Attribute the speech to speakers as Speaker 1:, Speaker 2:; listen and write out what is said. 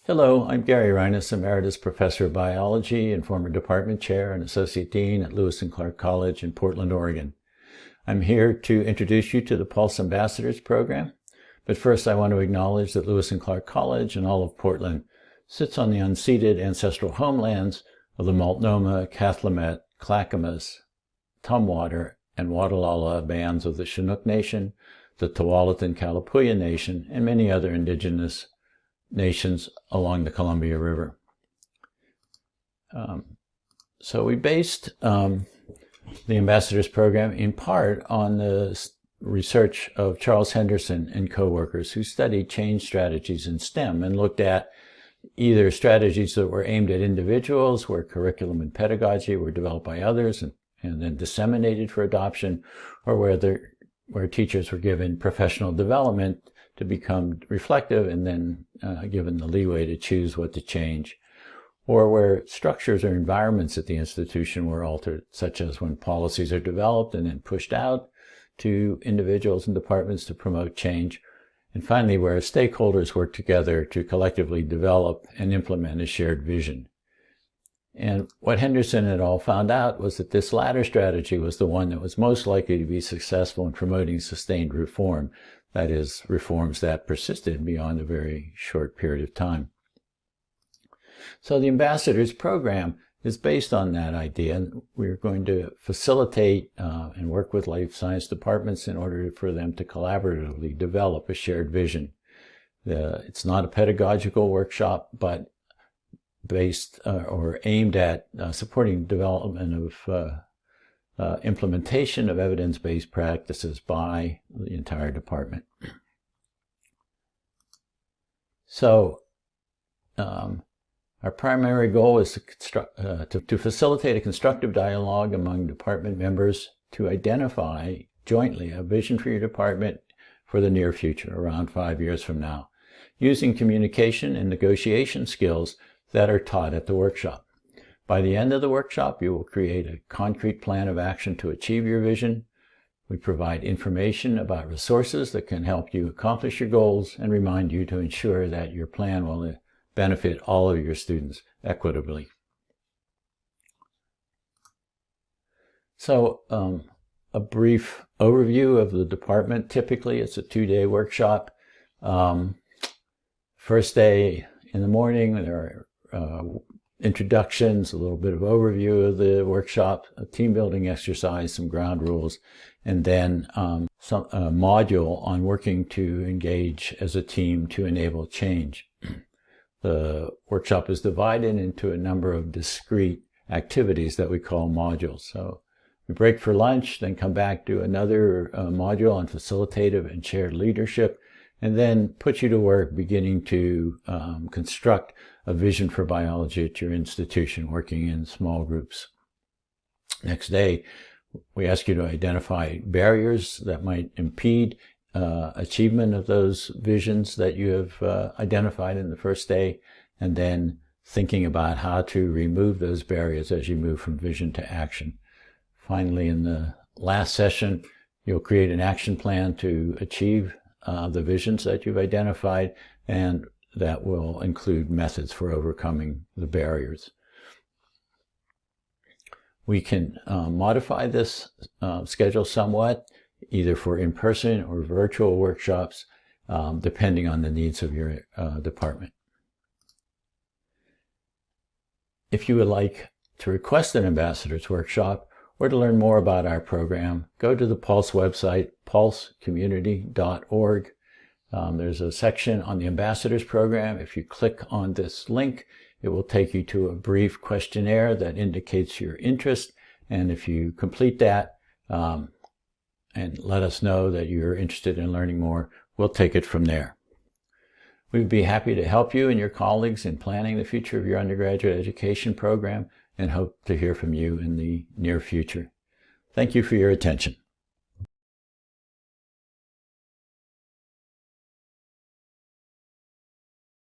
Speaker 1: Hello, I'm Gary Reiness, Emeritus Professor of Biology and former Department Chair and Associate Dean at Lewis and Clark College in Portland, Oregon. I'm here to introduce you to the Pulse Ambassadors Program, but first I want to acknowledge that Lewis and Clark College and all of Portland sits on the unceded ancestral homelands of the Multnomah, Cathlamet, Clackamas, Tumwater, and Watalala bands of the Chinook Nation, the Tualatin Kalapuya Nation, and many other indigenous nations along the Columbia River. So we based the Ambassadors Program in part on the research of Charles Henderson and co-workers who studied change strategies in STEM and looked at either strategies that were aimed at individuals, where curriculum and pedagogy were developed by others and then disseminated for adoption, or where teachers were given professional development to become reflective and then given the leeway to choose what to change, or where structures or environments at the institution were altered, such as when policies are developed and then pushed out to individuals and departments to promote change, and finally where stakeholders work together to collectively develop and implement a shared vision. And what Henderson et al. Found out was that this latter strategy was the one that was most likely to be successful in promoting sustained reform, that is, reforms that persisted beyond a very short period of time. So the Ambassadors Program is based on that idea. We're going to facilitate and work with life science departments in order for them to collaboratively develop a shared vision. It's not a pedagogical workshop, but based or aimed at supporting development of implementation of evidence-based practices by the entire department. So our primary goal is to facilitate a constructive dialogue among department members to identify jointly a vision for your department for the near future, around 5 years from now, using communication and negotiation skills that are taught at the workshop. By the end of the workshop, you will create a concrete plan of action to achieve your vision. We provide information about resources that can help you accomplish your goals and remind you to ensure that your plan will benefit all of your students equitably. So a brief overview of the department. Typically, it's a 2-day workshop. First day in the morning, there are introductions, a little bit of overview of the workshop, a team building exercise, some ground rules, and then a module on working to engage as a team to enable change. The workshop is divided into a number of discrete activities that we call modules. So we break for lunch, then come back to another module on facilitative and shared leadership, and then put you to work beginning to construct a vision for biology at your institution, working in small groups. Next day, we ask you to identify barriers that might impede achievement of those visions that you have identified in the first day, and then thinking about how to remove those barriers as you move from vision to action. Finally, in the last session, you'll create an action plan to achieve the visions that you've identified, and that will include methods for overcoming the barriers. We can modify this schedule somewhat, either for in-person or virtual workshops, depending on the needs of your department. If you would like to request an Ambassadors Workshop or to learn more about our program, go to the Pulse website, pulsecommunity.org. There's a section on the Ambassadors Program. If you click on this link, it will take you to a brief questionnaire that indicates your interest. And if you complete that and let us know that you're interested in learning more, we'll take it from there. We'd be happy to help you and your colleagues in planning the future of your undergraduate education program and hope to hear from you in the near future. Thank you for your attention.